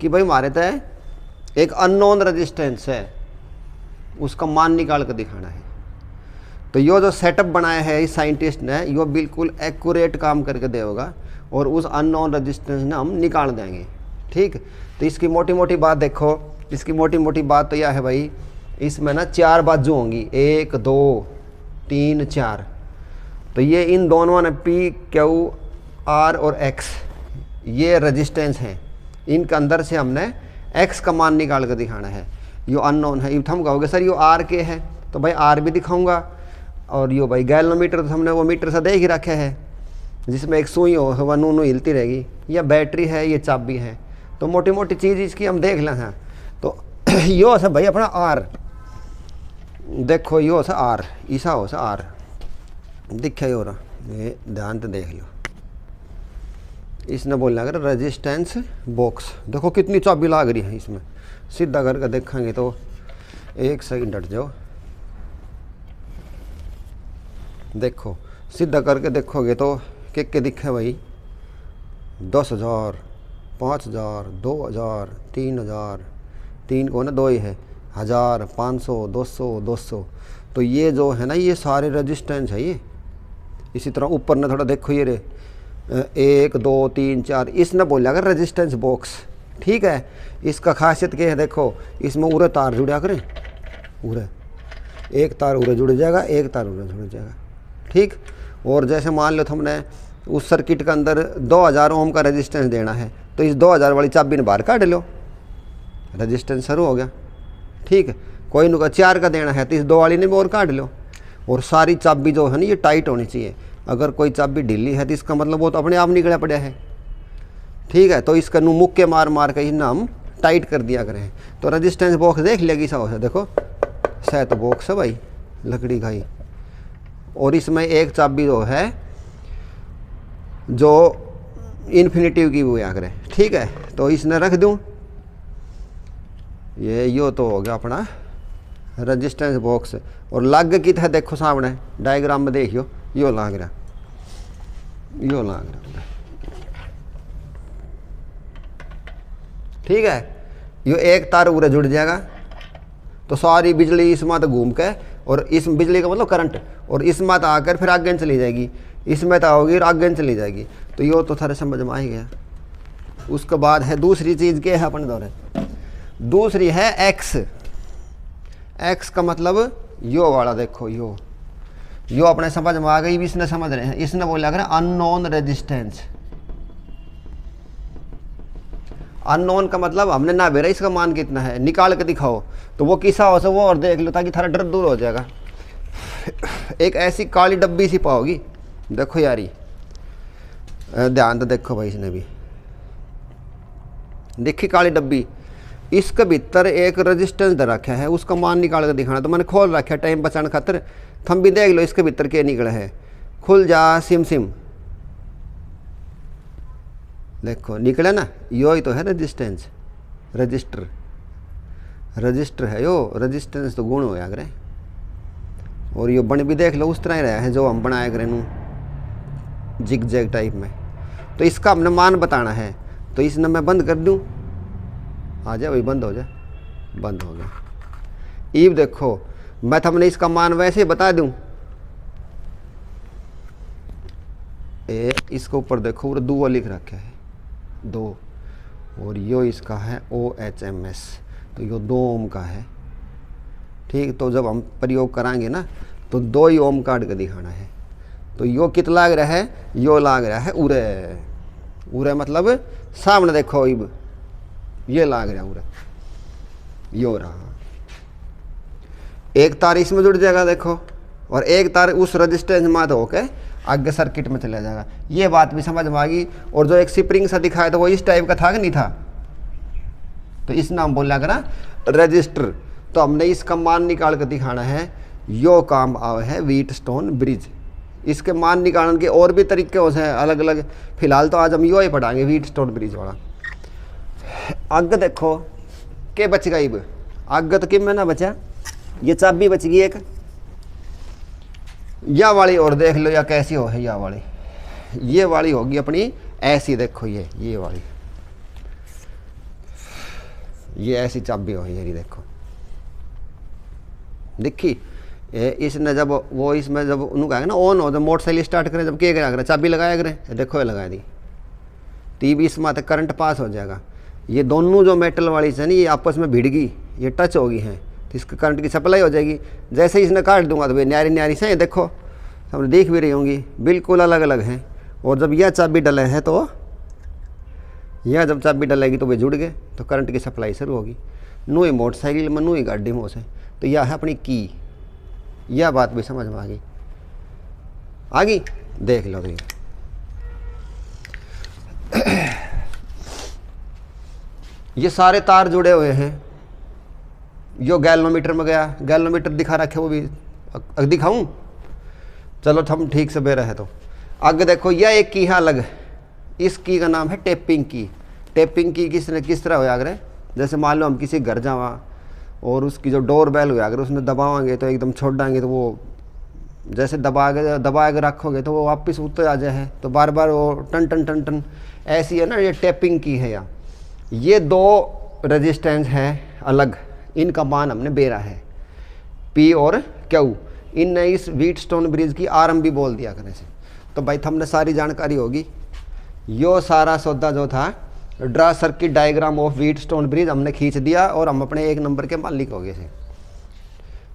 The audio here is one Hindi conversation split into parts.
कि भाई हमारे तय एक अननोन रेजिस्टेंस है, उसका मान निकाल कर दिखाना है। तो यो जो सेटअप बनाया है इस साइंटिस्ट ने, यो बिल्कुल एक्यूरेट काम करके देगा और उस अननोन रेजिस्टेंस ने हम निकाल देंगे। ठीक, तो इसकी मोटी मोटी बात देखो, इसकी मोटी मोटी बात तो यह है भाई, इसमें ना 4 बाजू होंगी, 1 2 3 4। तो ये इन दोनों ने P Q R और X ये रेजिस्टेंस हैं, इनके अंदर से हमने X का मान निकाल कर दिखाना है। यो अननोन है, ये हम कहोगे सर यो R के है, तो भाई R भी दिखाऊंगा। और यो भाई गैलोमीटर तो हमने वो मीटर से देख ही रखे है, जिसमें एक सुई हो वह नू हिलती रहेगी, या बैटरी है, ये चाबी है। तो मोटी मोटी चीज़ इसकी हम देख लें हैं। तो यो है भाई अपना R, देखो यो है R, ईसा हो सा R दिखे हो रहा, ये ध्यान से देख लो। इसने बोलना अगर रेजिस्टेंस बॉक्स, देखो कितनी चाबी लाग रही है इसमें, सीधा करके देखेंगे तो 1 सेकंड हट जाओ, देखो सीधा करके देखोगे तो के दिखे भाई 10,000 5,000 2,000 3,000, 3 को ना 2 ही है, 1000 500 200 200। तो ये जो है ना ये सारे रेजिस्टेंस है ये। इसी तरह ऊपर ना थोड़ा देखो ये रे 1 2 3 4, इसने बोला अगर रेजिस्टेंस बॉक्स। ठीक है, इसका खासियत क्या है, देखो इसमें उरे तार जुड़ा करें, उरे एक तार उरे जुड़ जाएगा, एक तार उरे जुड़ जाएगा। ठीक, और जैसे मान लो हमने उस सर्किट के अंदर 2000 ओम का रेजिस्टेंस देना है, तो इस 2000 वाली चाबी ने बाहर काट लो, रेजिस्टेंस शुरू हो गया। ठीक, कोई नुका 4 का देना है तो इस 2 वाली ने भी और काट लो। और सारी चाबी जो है ना ये टाइट होनी चाहिए, अगर कोई चाबी ढीली है तो इसका मतलब वो तो अपने आप निकला पड़ा है। ठीक है, तो इसका मुक्के मार मार के इन्हें हम टाइट कर दिया करें। तो रेजिस्टेंस बॉक्स देख लेगी सा हो, देखो सेट बॉक्स है भाई लकड़ी का ही, और इसमें एक चाबी जो है जो इन्फिनिटिव की वो करें। ठीक है, तो इसने रख दूं, ये यो तो हो गया अपना रेजिस्टेंस बॉक्स। और लाग की था देखो सामने डायग्राम में देखियो, यो लाग रहा, यो लाग रहा। ठीक है, यो एक तार उरे जुड़ जाएगा तो सारी बिजली इस मात घूम के, और इस बिजली का मतलब करंट, और इस मात आकर फिर आगे चली जाएगी, इसमें तो आओगी और आगे चली जाएगी। तो यो तो थारे समझ में आ ही गया। उसके बाद है दूसरी चीज़ क्या है अपने दौरे, दूसरी है एक्स। एक्स का मतलब यो वाला देखो, यो अपने समझ में आ गई, भी इसने समझ रहे हैं। इसने बोला अगर अननोन रेजिस्टेंस, अननोन का मतलब हमने ना बेरा इसका मान कितना है निकाल के दिखाओ, तो वो किसा हो वो और देख लो ताकि थारा डर दूर हो जाएगा। एक ऐसी काली डब्बी सी पाओगी, देखो यारी ध्यान तो देखो भाई, इसने भी देखी काली डब्बी, इसके भीतर एक रेजिस्टेंस दे रखा है, उसका मान निकाल कर दिखाना। तो मैंने खोल रखा है टाइम बचाने खातिर, थम भी देख लो इसके भीतर क्या निकला है। खुल जा सिम सिम, देखो निकले ना, यो ही तो है रेजिस्टेंस, रजिस्टर, रजिस्टर है यो, रेजिस्टेंस तो गुण होया करे। और यो बन भी देख लो उस तरह ही रहा है जो हम बनाया करें नू जिग जैग टाइप में। तो इसका हमने मान बताना है, तो इसने मैं बंद कर दूं, आ जाए भाई बंद हो जाए, बंद हो गया। ईब देखो मैं हमने इसका मान वैसे ही बता दूं, इसके ऊपर देखो उर्दू लिख रखा है 2, और यो इसका है OHMS, तो यो 2 ओम का है। ठीक, तो जब हम प्रयोग कराएंगे ना तो 2 ही ओम काट के दिखाना है। तो यो कित लाग रहा है, यो लाग रहा है उरे, उरे मतलब सामने देखो इब ये लाग रहा उरे, यो रहा। एक तार इसमें जुड़ जाएगा देखो, और एक तार उस रेजिस्टेंस में होके आगे सर्किट में चला जाएगा। ये बात भी समझ में आ गई। और जो एक स्प्रिंग सा दिखाया था वो इस टाइप का था कि नहीं था, तो इस नाम बोला करा रजिस्टर। तो हमने इसका मान निकाल कर दिखाना है, यो काम आवे है व्हीटस्टोन ब्रिज। इसके मान निकालने के और भी तरीके हो हैं अलग अलग, फिलहाल तो आज हम यो ही पढ़ाएंगे व्हीटस्टोन ब्रिज वाला। आगे देखो के बच गई, आगे तो किम में ना बचा, ये चाबी बच गई एक, या वाली और देख लो या कैसी हो है, या वाली, ये वाली होगी अपनी ऐसी, देखो ये वाली ये ऐसी चाबी हो ये देखो, देखी इसने जब वो इसमें जब उन्होंने कहा ना ऑन हो, जब मोटरसाइकिल स्टार्ट करें जब क्या करा चाबी लगाया करें, देखो ये लगा दी टीवी, इसमें तो करंट पास हो जाएगा। ये दोनों जो मेटल वाली है ना ये आपस में भिड़ गई, ये टच होगी हैं तो इसका करंट की सप्लाई हो जाएगी। जैसे ही इसने काट दूंगा तो वे न्यारी न्यारी से, ये देखो सब देख भी रही होंगी, बिल्कुल अलग अलग हैं। और जब यह चाबी डले है तो यह जब चाबी डलेगी तो वे जुड़ गए, तो करंट की सप्लाई शुरू होगी। नू ही मोटरसाइकिल में नू ही गाड़ी में से, तो यह है अपनी की। यह बात भी समझ में आ गई देख लो भैया। ये सारे तार जुड़े हुए हैं, यो गैल्वेनोमीटर में गया, गैल्वेनोमीटर दिखा रखे वो भी दिखाऊं, चलो हम ठीक से बेरा है। तो आगे देखो यह एक की है अलग, इस की का नाम है टेपिंग की। टेपिंग की किस तरह हो अगर, जैसे मान लो हम किसी घर जावा और उसकी जो डोर बेल हुआ अगर उसमें दबावाएंगे तो एकदम छोड़ देंगे तो वो जैसे दबा के रखोगे तो वो वापस ऊपर आ जाए, तो बार बार वो टन टन टन टन ऐसी है ना, ये टेपिंग की है। यहाँ ये दो रेजिस्टेंस है अलग, इनका मान हमने बेरा है पी और क्यू। इनने इस व्हीटस्टोन ब्रिज की आरएम भी बोल दिया करने से। तो भाई हमने सारी जानकारी होगी। यो सारा सौदा जो था draw circuit diagram of Wheatstone bridge हमने खींच दिया और हम अपने 1 नंबर के मालिक हो गए थे।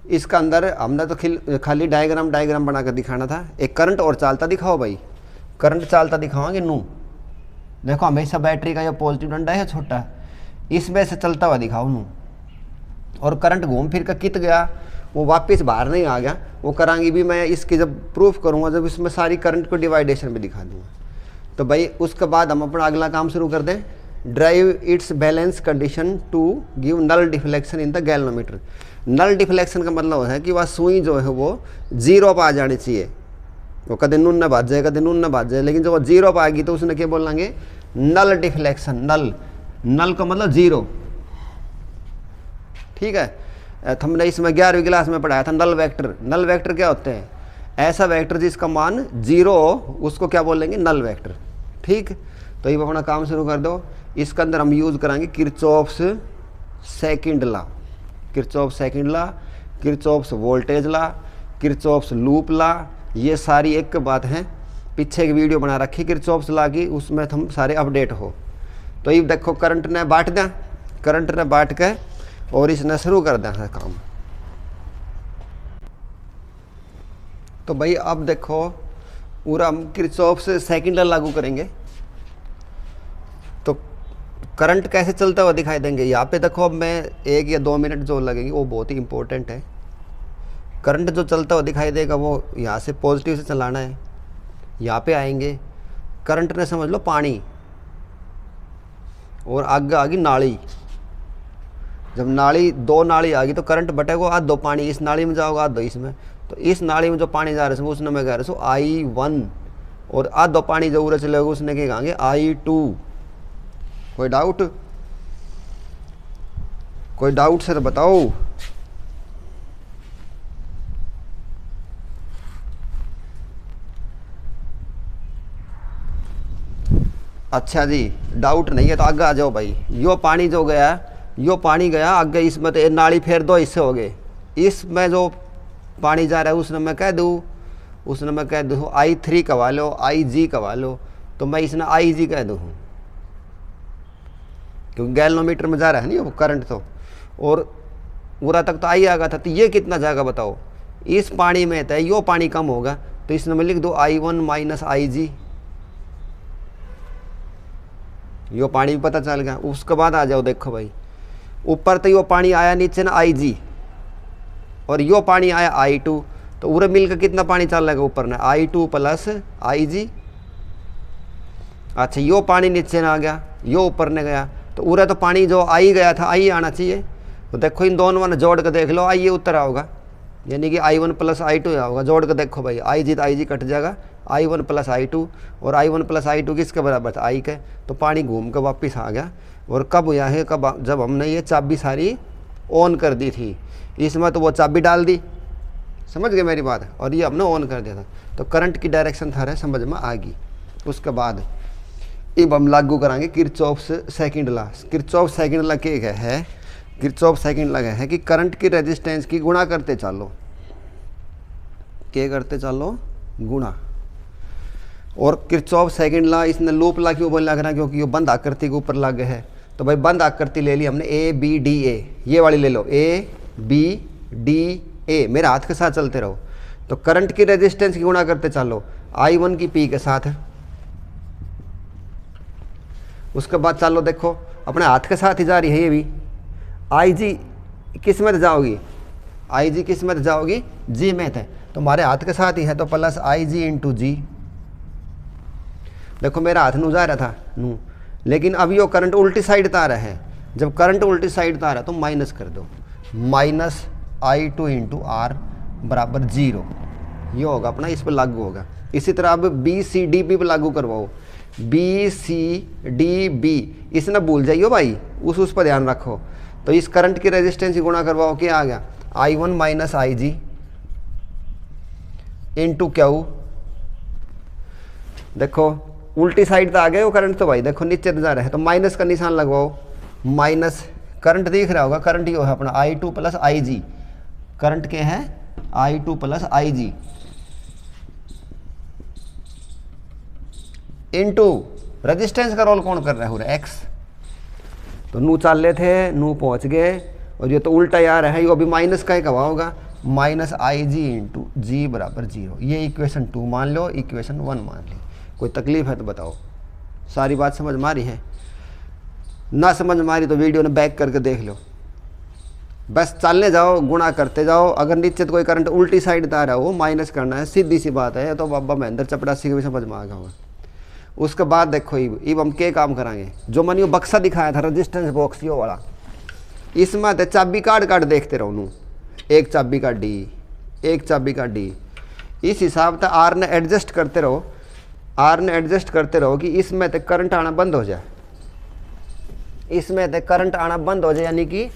इसका अंदर हमने तो खाली डायग्राम बना कर दिखाना था। एक करंट और चालता दिखाओ भाई, करंट चालता दिखाओगे नू। देखो हमेशा बैटरी का जो पॉजिटिव डंडा है छोटा, इसमें से चलता हुआ दिखाओ नू। और करंट घूम फिर कर कित गया, वो वापस बाहर नहीं आ गया, वो करांगी भी मैं इसकी जब प्रूफ करूँगा, जब इसमें सारी करंट को डिवाइडेशन भी दिखा दूँगा। तो भाई उसके बाद हम अपना अगला काम शुरू कर दें। Drive its balance condition to give null deflection in the galvanometer. Null deflection का मतलब है कि वह सुई जो है वो 0 पर आ जानी चाहिए। वो कदे नून न बाज जाए, कदे नून न बाज जाए, लेकिन जब वो 0 पर आएगी तो उसने क्या बोलेंगे, नल डिफ्लेक्शन। नल का मतलब 0, ठीक है। हमने इसमें 11वीं क्लास में पढ़ाया था नल वेक्टर। नल वेक्टर क्या होते हैं, ऐसा वेक्टर जिसका मान 0 हो उसको क्या बोलेंगे, नल वेक्टर, ठीक। तो ये अपना काम शुरू कर दो। इसके अंदर हम यूज़ करेंगे Kirchhoff's second law, Kirchhoff second law, Kirchhoff's voltage law, Kirchhoff's loop law. ये सारी एक बात है, पीछे एक वीडियो बना रखी किरचॉफ्स लॉ की, उसमें हम सारे अपडेट हो। तो ये देखो करंट ने बांट दिया, करंट ने बांट के और इसने शुरू कर दिया है काम। तो भाई अब देखो पूरा हम किरचॉफ्स सेकंड लॉ लागू करेंगे तो करंट कैसे चलता हुआ दिखाई देंगे। यहाँ पे देखो अब मैं 1 या 2 मिनट जो लगेंगे वो बहुत ही इंपॉर्टेंट है। करंट जो चलता हुआ दिखाई देगा वो यहाँ से पॉजिटिव से चलाना है। यहाँ पे आएंगे, करंट ने समझ लो पानी, और आगे आ गई नाली। जब नाली 2 नाली आ गई तो करंट बटेगा, आधो पानी इस नाली में जाओगा, आधो इसमें। तो इस नाली में जो पानी जा रहा है उसने मैं कह रहा हूँ I1, और आधो पानी जो उरे चलेगा उसने क्या कहेंगे I2। कोई डाउट, कोई डाउट सर बताओ। अच्छा जी, डाउट नहीं है तो आगे आ जाओ भाई। यो पानी जो गया, यो पानी गया आगे, इसमें तो नाली फिर 2 हिस्से हो गए। इसमें जो पानी जा रहा है उसने मैं कह दूँ, I3 कवा लो, IG कवा लो, तो मैं इसने IG कह दूँ क्योंकि गैल्वेनोमीटर में जा रहा है नहीं वो करंट। तो और पूरा तक तो आई आ गया था, तो ये कितना जाएगा बताओ। इस पानी में तो यो पानी कम होगा, तो इसमें मैं लिख दो I1 माइनस IG। यो पानी भी पता चल गया। उसके बाद आ जाओ, देखो भाई ऊपर तो यो पानी आया, नीचे ना IG, और यो पानी आया I2, तो पूरे मिलकर कितना पानी चल रहेगा ऊपर ना, I2 प्लस IG। अच्छा यो पानी नीचे ना आ गया, यो ऊपर ने गया, तो पूरा तो पानी जो आई गया था आई आना चाहिए। तो देखो इन दोनों ने जोड़ कर देख लो, आई ये उत्तर आओगा, यानी कि I1 प्लस I2 आओगा। जोड़ कर देखो भाई, IG तो IG कट जाएगा, I1 प्लस I2, और I1 प्लस I2 किसके बराबर था, I के। तो पानी घूम कर वापस आ गया। और कब हुआ है, कब, जब हमने ये चाबी सारी ऑन कर दी थी। इसमें तो वो चाबी डाल दी, समझ गए मेरी बात, और ये हमने ऑन कर दिया था। तो करंट की डायरेक्शन था समझ में आ गई। उसके बाद अब हम लागू कराएंगे Kirchhoff's second law. Kirchhoff second law क्या है? किरचॉफ सेकंड लॉ है कि करंट की रेजिस्टेंस की गुणा करते चलो। क्या करते चलो? गुणा। और किरचॉफ सेकंड लॉ इसने लूप लॉ क्यों बोल लग रहा है? क्योंकि ये बंद आकृति के ऊपर लग है। तो भाई बंद आकृति ले ली हमने ए बी डी ए, ये वाली ले लो, ए बी डी ए, मेरे हाथ के साथ चलते रहो। तो करंट की रेजिस्टेंस की गुणा करते चलो I1 की पी के साथ। उसके बाद चलो देखो अपने हाथ के साथ ही जा रही है ये भी। आई जी किस में जाओगी? आई जी किस में जाओगी? जी में थे, तो हमारे हाथ के साथ ही है, तो प्लस आई जी इंटू जी। देखो मेरा हाथ नू जा रहा था नू, लेकिन अब यो करंट उल्टी साइड आ रहा है। जब करंट उल्टी साइड आ रहा है तो माइनस कर दो, माइनस I2 इंटू आर बराबर 0। ये होगा अपना, इस पर लागू होगा। इसी तरह अब बी सी डी बी पर लागू करवाओ, बी सी डी बी, इसे ना भूल जाइयो भाई, उस पर ध्यान रखो। तो इस करंट की रेजिस्टेंस की गुणा करवाओ, क्या आ गया? I1 माइनस आई जी इंटू क्यू। देखो उल्टी साइड तो आ गए वो करंट, तो भाई देखो नीचे जा रहा है, तो माइनस का निशान लगवाओ। माइनस करंट दिख रहा होगा, करंट ये है अपना I2 प्लस आई जी। करंट क्या है? I2 प्लस आई जी इंटू रजिस्टेंस का रोल कौन कर रहा है? एक्स। तो नू चाल ले थे, नू पहुंच गए, और ये तो उल्टा आ रहा है, ये अभी माइनस का ही कवा होगा, माइनस आई जी इंटू जी बराबर 0। ये इक्वेशन 2 मान लो, इक्वेशन 1 मान ली। कोई तकलीफ है तो बताओ? सारी बात समझ में आ रही है? ना समझ में आ रही तो वीडियो ने बैक करके देख लो। बस चलने जाओ, गुणा करते जाओ। अगर नीचे तो कोई करंट उल्टी साइड आ रहा हो, माइनस करना है, सीधी सी बात है। तो बाबा महेंद्र चपड़ासी के भी समझ में आ गया होगा। उसके बाद देखो अब हम क्या काम कराएंगे? जो मैंने बक्सा दिखाया था रजिस्टेंस बॉक्स यो वाला, इसमें तो चाबी काट देखते रहो नू, एक चाबी का डी, एक चाबी का डी। इस हिसाब से आर ने एडजस्ट करते रहो, आर ने एडजस्ट करते रहो कि इसमें तो करंट आना बंद हो जाए, इसमें तो करंट आना बंद हो जाए, यानी कि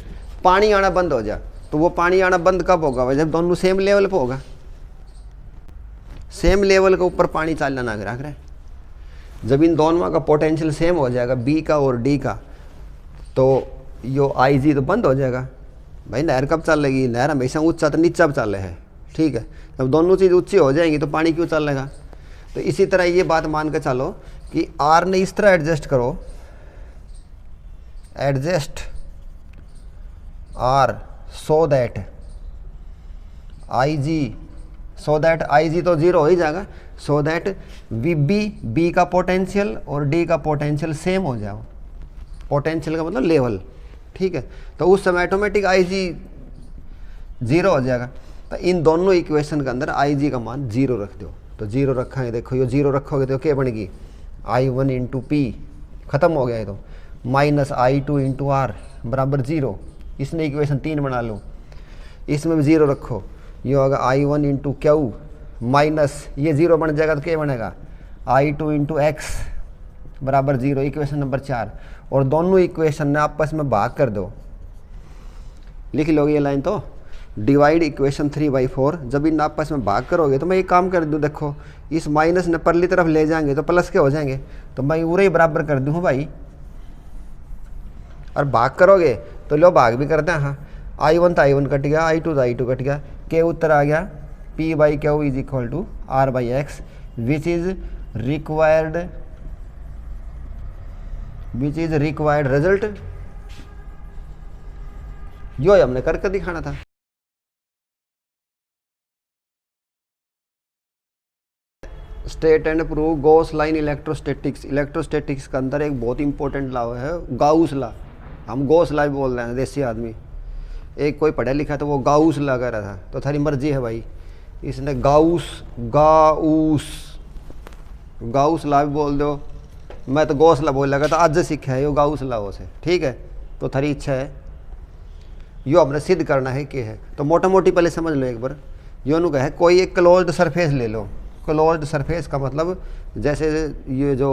पानी आना बंद हो जाए। तो वो पानी आना बंद कब होगा? जब दोनों सेम लेवल पे होगा। सेम लेवल के ऊपर पानी चलना ना रख रहा है। जब इन दोनों का पोटेंशियल सेम हो जाएगा, बी का और डी का, तो यो आई जी तो बंद हो जाएगा। भाई नहर कब चल लेगी? नहर हमेशा ऊंचा तो नीचा चल रहे है, ठीक है। जब दोनों चीज़ ऊंची हो जाएंगी तो पानी क्यों चलेगा? तो इसी तरह ये बात मान के चलो कि आर ने इस तरह एडजस्ट करो, adjust R so that I G, so that I G तो 0 हो ही जाएगा, सो दैट वी बी का पोटेंशियल और डी का पोटेंशियल सेम हो जाए। पोटेंशियल का मतलब लेवल, ठीक है। तो उस समय ऑटोमेटिक आई जी 0 हो जाएगा। तो इन दोनों इक्वेशन के अंदर आई जी का मान 0 रख दो। तो 0 रखा है, देखो ये 0 रखोगे तो क्या बनेगी? I1 इंटू पी, खत्म हो गया है। तो माइनस I2 इंटू आर बराबर 0। इसने इक्वेशन 3 बना लो, इसमें भी 0 रखो, ये होगा I1 इंटू क्यू माइनस ये 0 बन जाएगा तो क्या बनेगा? I2 इंटू एक्स बराबर 0, इक्वेशन नंबर 4। और दोनों इक्वेशन ने आपस में भाग कर दो, लिख लोगे ये लाइन। तो डिवाइड इक्वेशन 3/4। जब इन आपस में भाग करोगे तो मैं एक काम कर दूँ, देखो इस माइनस ने परली तरफ ले जाएंगे तो प्लस के हो जाएंगे, तो मैं पूरे ही बराबर कर दूँ भाई। और भाग करोगे तो लो भाग भी करते हैं। हाँ, I1 तो I1 कट गया, I2 तो I2 कट गया, के उत्तर आ गया P/Q is equal to R/X, which is required result. जो हमने करके दिखाना था। State and prove Gauss line electrostatics. Electrostatics के अंदर एक बहुत इंपॉर्टेंट लॉ है गाउस लॉ। हम गॉस लॉ बोल रहे हैं देसी आदमी, एक कोई पढ़ा लिखा तो वो गाउस लॉ कह रहा था। तो थारी मर्जी है भाई, इसने गाउस लॉ भी बोल दो, मैं तो गॉस लॉ बोल लगा था, आज सीखा है यो गाउस लॉ से, ठीक है। तो थारी इच्छा है, यो हमने सिद्ध करना है कि है। तो मोटा मोटी पहले समझ लो एक बार। यो नु कहे कोई एक क्लोज्ड सरफेस ले लो। क्लोज्ड सरफेस का मतलब जैसे ये जो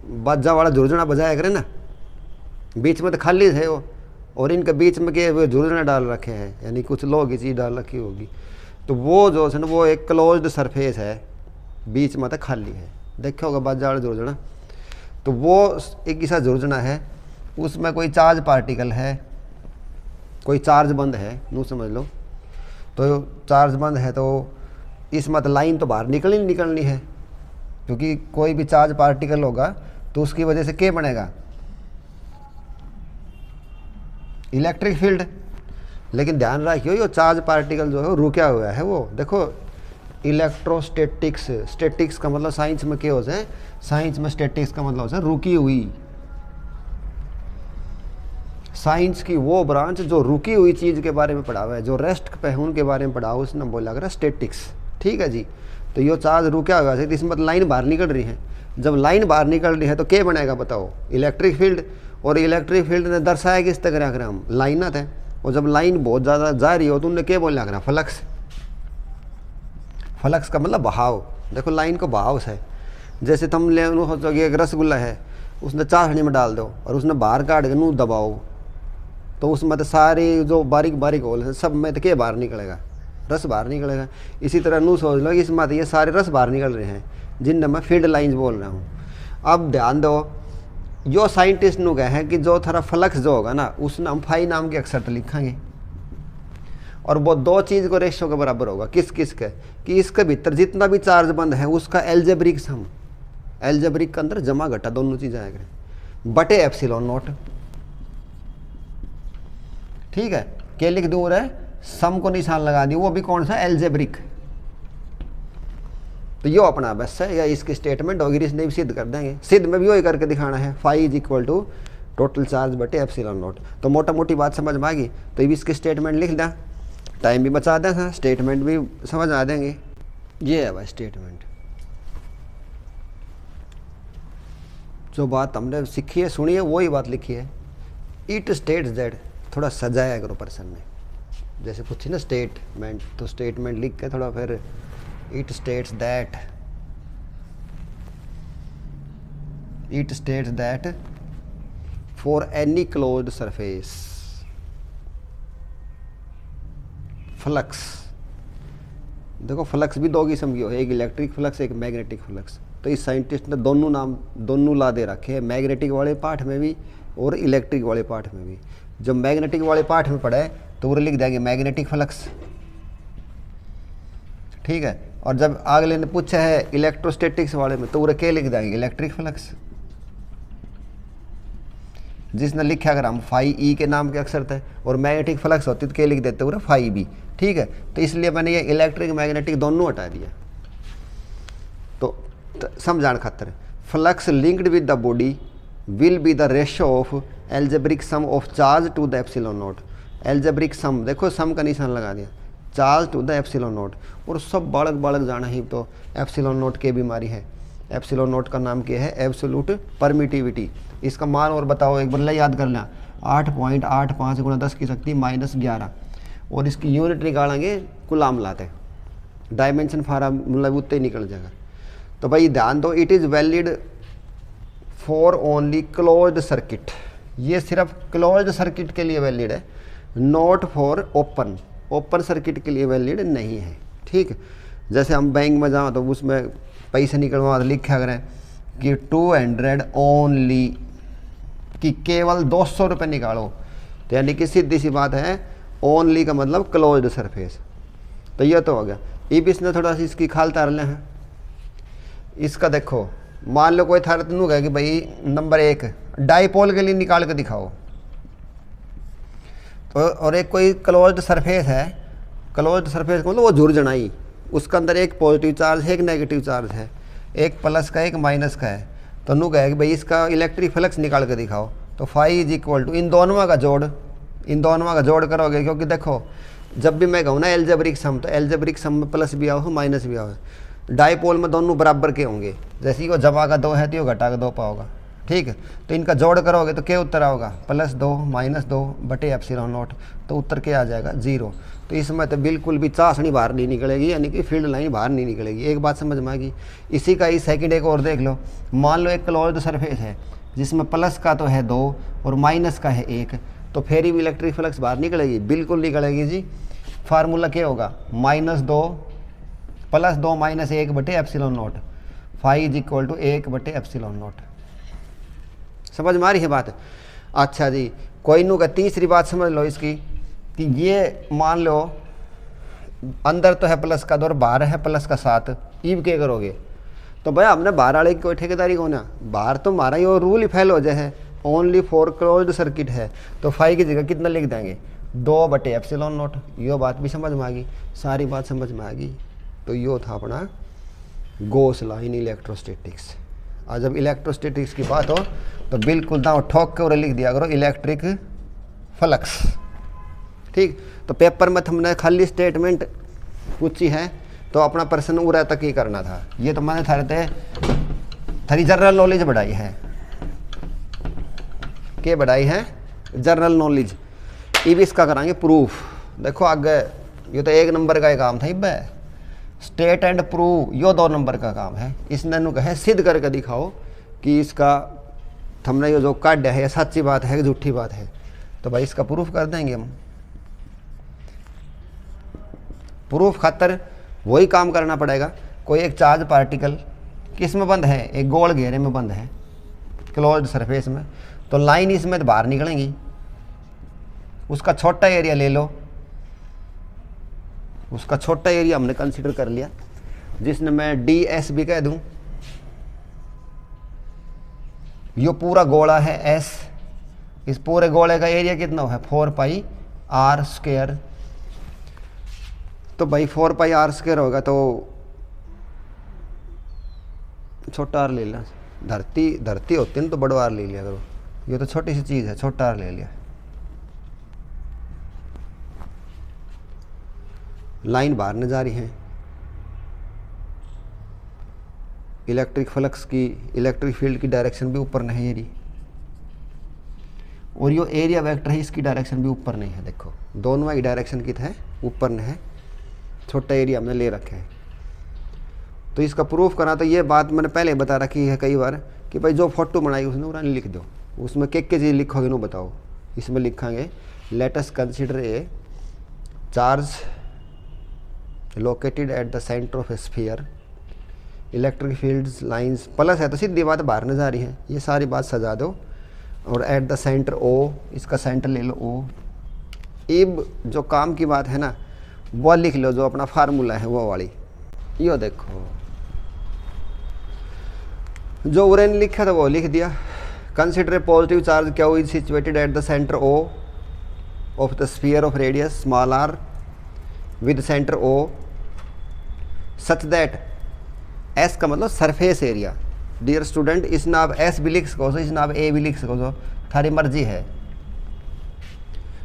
बाजा वाला झुरझुना बजाया करे ना, बीच में तो खाली है वो, और इनके बीच में के झुरझुना डाल रखे हैं, यानी कुछ लोग की चीज़ डाल रखी होगी। तो वो जो है ना वो एक क्लोज्ड सरफेस है, बीच में तो खाली है। देखा होगा बाजा वाला झुरझुना। तो तो वो एक ऐसा जुर्जना है, उसमें कोई चार्ज पार्टिकल है, कोई चार्ज बंद है, नू समझ लो। तो चार्ज बंद है तो इस मत लाइन तो बाहर निकलनी है, क्योंकि कोई भी चार्ज पार्टिकल होगा तो उसकी वजह से क्या बनेगा, इलेक्ट्रिक फील्ड। लेकिन ध्यान रखियो ये चार्ज पार्टिकल जो है वो रुका हुआ है, वो देखो इलेक्ट्रोस्टैटिक्स, स्टैटिक्स का मतलब साइंस में क्या होता है, साइंस में स्टैटिक्स का मतलब होता है रुकी हुई। साइंस की वो ब्रांच जो रुकी हुई चीज़ के बारे में पढ़ा हुआ है, जो रेस्ट पे है उनके बारे में पढ़ा हुआ, उसने बोला कर स्टैटिक्स। ठीक है जी। तो ये चार्ज रुका हुआ है, इसमें लाइन बाहर निकल रही है। जब लाइन बाहर निकल रही है तो क्या बनेगा बताओ, इलेक्ट्रिक फील्ड। और इलेक्ट्रिक फील्ड ने दर्शाया किस तक करा हम, लाइनत है। और जब लाइन बहुत ज़्यादा जा रही हो तो उनने क्या बोला करा, फ्लक्स। फ्लक्स का मतलब बहाव। देखो लाइन को बहाव है। जैसे तुम ले सोचोगे एक रसगुल्ला है, उसने चाशनी में डाल दो और उसने बाहर काट के नू दबाओ, तो उसमें तो सारी जो बारीक बारीक होल है सब में तो क्या बाहर निकलेगा, रस बाहर निकलेगा। इसी तरह नू सोच लो इसमें तो ये सारे रस बाहर निकल रहे हैं, जिनमें मैं फील्ड लाइंस बोल रहा हूँ। अब ध्यान दो, जो साइंटिस्ट नु गए हैं कि जो थोड़ा फ्लक्स जो होगा ना, उसने हम फाई नाम के अक्षर तो लिखेंगे, और वो दो चीज़ को रेशो के बराबर होगा। किस किस के, कि इसके भीतर जितना भी चार्ज बंद है उसका एल्जेब्रिक सम, एल्जेब्रिक के अंदर जमा घटा दोनों चीज़ें आएगा, बटे एप्सिलॉन नॉट। ठीक है, क्या लिख दूर है, सम को निशान लगा दिया, वो भी कौन सा, एल्जेब्रिक। तो यो अपना बस है, या इसकी स्टेटमेंट होगी, इसने भी सिद्ध कर देंगे। सिद्ध में भी वही करके दिखाना है, phi is equal to total charge बटे एप्सिलॉन नॉट। तो मोटा मोटी बात समझ में आ गई। तो ये इसकी स्टेटमेंट लिख दें, टाइम भी बचा दें, हाँ स्टेटमेंट भी समझ आ देंगे। ये है भाई स्टेटमेंट, जो बात हमने सीखी है, सुनी है, वही बात लिखी है। इट स्टेट्स दैट, थोड़ा सजाया करो पर्सन में, जैसे पूछी ना स्टेटमेंट, तो स्टेटमेंट लिख के थोड़ा फिर it states that, it states that for any closed surface flux. देखो फ्लक्स भी दो किस्म की हो, एक इलेक्ट्रिक फ्लक्स, एक मैग्नेटिक फ्लक्स। तो इस साइंटिस्ट ने दोनों नाम, दोनों ला दे रखे हैं, मैग्नेटिक वाले पार्ट में भी और इलेक्ट्रिक वाले पार्ट में भी। जब मैग्नेटिक वाले पार्ट में पढ़े तो वो लिख देंगे मैग्नेटिक फ्लक्स। ठीक है, और जब अगले ने पूछा है इलेक्ट्रोस्टैटिक्स वाले में तो वो क्या लिख देंगे, इलेक्ट्रिक फ्लक्स। जिसने लिखा अगर हम फाई ई के नाम के अक्षर थे और मैग्नेटिक फ्लक्स होती तो क्या लिख देते पूरा फाई बी। ठीक है, तो इसलिए मैंने ये इलेक्ट्रिक मैग्नेटिक दोनों हटा दिया। तो समझाने खातर, flux linked with the body will be the ratio of algebraic sum of charge to the epsilon naught. Algebraic sum, देखो सम का निशान लगा दिया, charge to the epsilon naught. और सब बालक बालक जाना ही तो एप्सिलॉन नॉट की बीमारी है। एप्सिलॉन नॉट का नाम क्या है, एब्सोल्यूट परमिटिविटी। इसका मान और बताओ एक बार याद कर लें, 8.85 गुणा 10 की शक्ति -11। और इसकी यूनिट निकालेंगे कुलाम लाते, डायमेंशन फार्मूला उत्ते ही निकल जाएगा। तो भाई ध्यान दो, it is valid for only closed circuit. ये सिर्फ क्लोज्ड सर्किट के लिए वैलिड है, not for open, open circuit के लिए वैलिड नहीं है। ठीक, जैसे हम बैंक में जाओ तो उसमें पैसे निकलवा लिखा करें कि 200 ओनली, कि केवल 200 रुपये निकालो, तो यानी कि सीधी सी बात है, ओनली का मतलब क्लोज्ड सरफेस। तो ये तो हो गया। ये भी इसने थोड़ा सी इसकी खाल तार ले हैं। इसका देखो, मान लो कोई थारा तनु कहे कि भाई नंबर 1 डाइपोल के लिए निकाल के दिखाओ, तो और एक कोई क्लोज्ड सरफेस है, क्लोज्ड सरफेस मतलब वो झुरझुनाई, उसका अंदर एक पॉजिटिव चार्ज है, एक नेगेटिव चार्ज है, एक प्लस का एक माइनस का है। तो नु कहे कि भाई इसका इलेक्ट्रिक फ्लक्स निकाल के दिखाओ, तो फाई इज इक्वल टू इन दोनों का जोड़, इन दोनों का जोड़ करोगे। क्योंकि देखो जब भी मैं कहूँ ना एल्जेब्रिक सम, तो एल्जेब्रिक सम में प्लस भी आओ माइनस भी आओ। डाइपोल में दोनों बराबर के होंगे, जैसे ही वो जमा का 2 है तो ये घटा का 2 पाओगा। ठीक है, तो इनका जोड़ करोगे तो क्या उत्तर आओगा, +2 -2 बटे एप्सिलॉन नॉट। तो उत्तर क्या आ जाएगा, 0। तो इसमें तो बिल्कुल भी चाशनी बाहर नहीं निकलेगी, यानी कि फील्ड लाइन बाहर नहीं निकलेगी। एक बात समझ में आ गई। इसी का ही सेकंड एक और देख लो, मान लो एक क्लोज्ड सरफेस है जिसमें प्लस का तो है 2 और माइनस का है 1, तो फिर भी इलेक्ट्रिक फ्लक्स बाहर निकलेगी, बिल्कुल निकलेगी जी। फार्मूला क्या होगा, -2 +2 -1 बटे epsilon naught, phi is equal to 1 बटे एप्सिलॉन नॉट। समझ में आ रही है बात? अच्छा जी, कोई नू का तीसरी बात समझ लो इसकी कि ये मान लो अंदर तो है प्लस का 2 और बाहर है प्लस का 7, ईब क्या करोगे? तो भाई हमने बाहर वाले की कोई ठेकेदारी को ना, बाहर तो हमारा ये रूल ही फेल हो जाए है, ओनली फॉर क्लोज्ड सर्किट है, तो फाई की जगह कितना लिख देंगे 2/ε0। यो बात भी समझ में आ गई, सारी बात समझ में आ गई। तो यो था अपना गॉस लॉ इन इलेक्ट्रोस्टैटिक्स। आज जब इलेक्ट्रोस्टैटिक्स की बात हो तो बिल्कुल दांव ठोक के और लिख दिया करो इलेक्ट्रिक फ्लक्स। ठीक, तो पेपर में हमने खाली स्टेटमेंट पूछी है तो अपना प्रश्न उरा तक ही करना था। ये तो मैंने थारी जनरल नॉलेज बढ़ाई है, क्या बढ़ाई है? General knowledge. अब इसका कराएंगे प्रूफ। देखो आगे ये तो 1 नंबर का ही काम था, इब state and prove yo 2 number का काम है। इसने नु कहे सिद्ध करके दिखाओ कि इसका हमने ये जो काट है ये सच्ची बात है कि झूठी बात है। तो भाई इसका प्रूफ कर देंगे हम। प्रूफ खातर वही काम करना पड़ेगा। कोई एक चार्ज पार्टिकल किस में बंद है? एक गोल घेरे में बंद है, क्लोज्ड सरफेस में। तो लाइन इसमें बाहर निकलेंगी, उसका छोटा एरिया ले लो। उसका छोटा एरिया हमने कंसीडर कर लिया, जिसने मैं ds भी कह दूं। यो पूरा गोला है s, इस पूरे गोले का एरिया कितना है? 4πr²। तो भाई 4πr² होगा तो छोटा r ले लिया। धरती होती ना तो बड़ा r ले लिया करो, ये तो छोटी सी चीज़ है, छोटा r ले लिया। लाइन बाहर न जा रही है, इलेक्ट्रिक फ्लक्स की इलेक्ट्रिक फील्ड की डायरेक्शन भी ऊपर नहीं है रही, और यो एरिया वेक्टर है इसकी डायरेक्शन भी ऊपर नहीं है। देखो दोनों की डायरेक्शन कित है? ऊपर न है, छोटा एरिया हमने ले रखा है। तो इसका प्रूफ करा तो ये बात मैंने पहले बता रखी है कई बार कि भाई जो फोटो बनाई उसने उन्हें लिख दो। उसमें क्या चीज़ लिखोगे नो बताओ। इसमें लिखांगे let us consider a charge located at the centre of a sphere, electric fields lines plus है तो सीधी बात बाहर न जा रही है, ये सारी बात सजा दो। और एट द सेंटर ओ, इसका सेंटर ले लो ओ। अब जो काम की बात है ना वो लिख लो, जो अपना फार्मूला है वो वाली। यो देखो जो उरेन लिखा था वो लिख दिया। Consider a positive charge Q is situated at the centre O of the sphere of radius small r with centre O such that S का मतलब सरफेस एरिया। डियर स्टूडेंट इसने आप S भी लिख सको, इसने आप A भी लिख सको, थारी मर्जी है।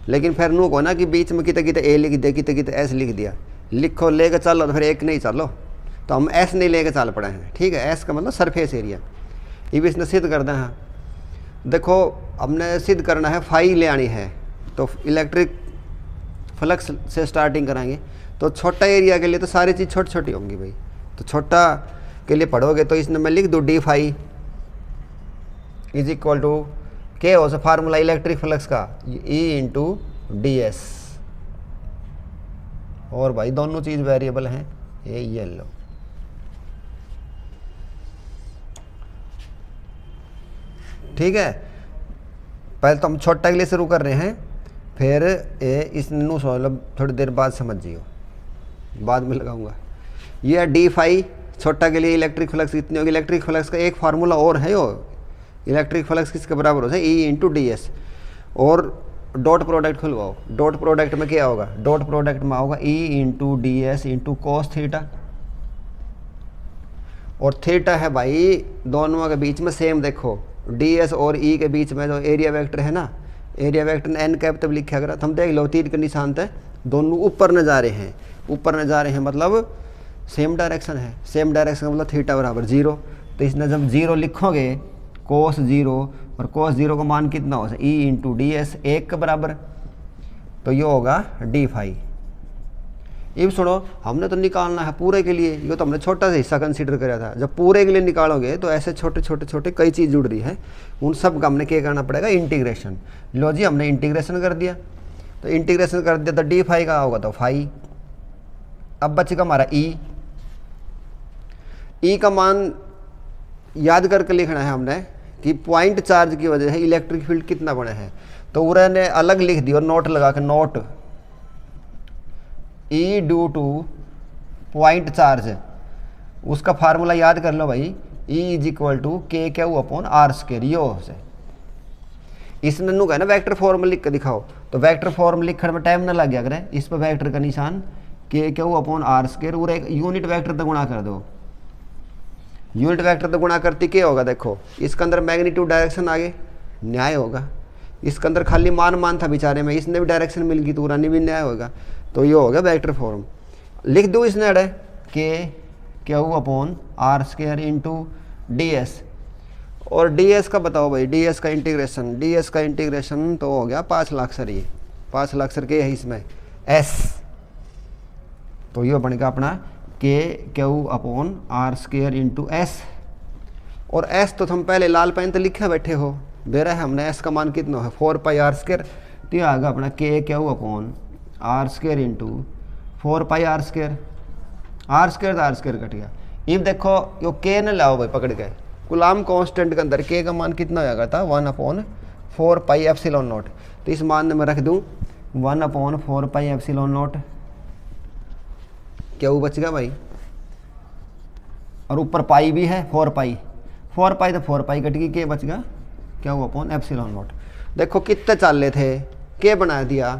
लेकिन फिर नू को ना कि बीच में किते किते A लिख दिया, किते किते S लिख दिया। लिखो लेके चलो तो फिर एक नहीं चलो, तो हम S नहीं लेके चल पड़े हैं। ठीक है, S का मतलब सरफेस एरिया। ये भी इसने सिद्ध कर दें। हाँ देखो हमने सिद्ध करना है, फाई ले आनी है तो इलेक्ट्रिक फ्लक्स से स्टार्टिंग कराएंगे। तो छोटा एरिया के लिए तो सारी चीज़ छोटी छोटी होंगी भाई। तो छोटा के लिए पढ़ोगे तो इसमें मैं लिख दूँ d phi is equal to क्या हो सा फार्मूला इलेक्ट्रिक फ्लक्स का E/ds। और भाई दोनों चीज़ वेरिएबल हैं, ये लो। ठीक है, पहले तो हम छोटा के लिए शुरू कर रहे हैं, फिर इसनु मतलब थोड़ी देर बाद समझ जियो, बाद में लगाऊंगा। ये डी फाई छोटा के लिए इलेक्ट्रिक फ्लक्स कितनी होगी? इलेक्ट्रिक फ्लक्स का एक फार्मूला और है, यो इलेक्ट्रिक फ्लक्स किसके बराबर होता है? E/ds। और डॉट प्रोडक्ट खुलवाओ। डॉट प्रोडक्ट में क्या होगा? डॉट प्रोडक्ट में होगा E/ds इंटू cos थीटा। और थीटा है भाई दोनों के बीच में सेम। देखो ds और E के बीच में जो एरिया वेक्टर है ना, एरिया वेक्टर n कैपिटल लिखा अगर हम देख लो तीर के निशान थे, दोनों ऊपर न जा रहे हैं। ऊपर न जा रहे हैं मतलब सेम डायरेक्शन है। सेम डायरेक्शन मतलब थीटा बराबर 0। तो इसने जब 0 लिखोगे cos 0, और cos 0 का मान कितना हो? E/ds 1 के बराबर, तो ये होगा डी फाई। अब सुनो हमने तो निकालना है पूरे के लिए, ये तो हमने छोटा सा हिस्सा कंसीडर कराया था। जब पूरे के लिए निकालोगे तो ऐसे छोटे छोटे छोटे कई चीज़ जुड़ रही है, उन सब का हमने क्या करना पड़ेगा? इंटीग्रेशन। लो जी हमने इंटीग्रेशन कर दिया, तो इंटीग्रेशन कर दिया तो डी फाई का होगा तो फाई। अब बचेगा हमारा ई का मान याद करके लिखना है हमने कि पॉइंट चार्ज की वजह से इलेक्ट्रिक फील्ड कितना बड़ा है। तो उन्होंने अलग लिख दिया नोट लगा के, नोट ई ड्यू टू पॉइंट चार्ज। उसका फार्मूला याद कर लो भाई, E इज इक्वल टू के क्यू अपॉन आर स्क्वायर। यो से इस नन्नू का ना वेक्टर फॉर्म लिख के दिखाओ, तो वेक्टर फॉर्म लिखने में टाइम ना लग गया करे। इस पर वेक्टर का निशान के क्यू अपॉन आर स्क्वायर और एक यूनिट वेक्टर तो गुणा कर दो। यूनिट वेक्टर तो गुणा करती क्या होगा, देखो इसके अंदर मैग्नीट्यूड डायरेक्शन आगे न्याय होगा, इसके अंदर खाली मान था बेचारे में, इसने भी डायरेक्शन मिल गई तो पुरानी भी न्याय होगा। तो ये होगा वेक्टर फॉर्म। लिख दो इसने अड़े K Q upon R square into d s. और डी एस का बताओ भाई, डी एस का इंटीग्रेशन, डी एस का इंटीग्रेशन तो हो गया 5 लाख सर, ये 5 लाख सर के है इसमें एस। तो ये बनेगा अपना K Q upon R square into S. और एस तो हम पहले लाल पेन तो लिखे बैठे हो, दे रहा है हमने एस का मान कितना है 4 पाई आर स्क्वायर। तो ये आएगा अपना K Q upon R square into 4 pi R square. R square तो आर स्क्वायर कट गया। अब देखो यो के न लाओ भाई पकड़ के, कुलाम कांस्टेंट के अंदर के का मान कितना होगा था 1/4 पाई एप्सिलॉन नॉट। तो इस मान में मैं रख दूं 1/4 पाई एप्सिलॉन नॉट, क्या वो बच गया भाई, और ऊपर पाई भी है 4 पाई, 4 पाई तो 4 पाई कट गई, के बच गया क्या वो अपॉन एप्सिलॉन नॉट। देखो कितने चाले थे, के बना दिया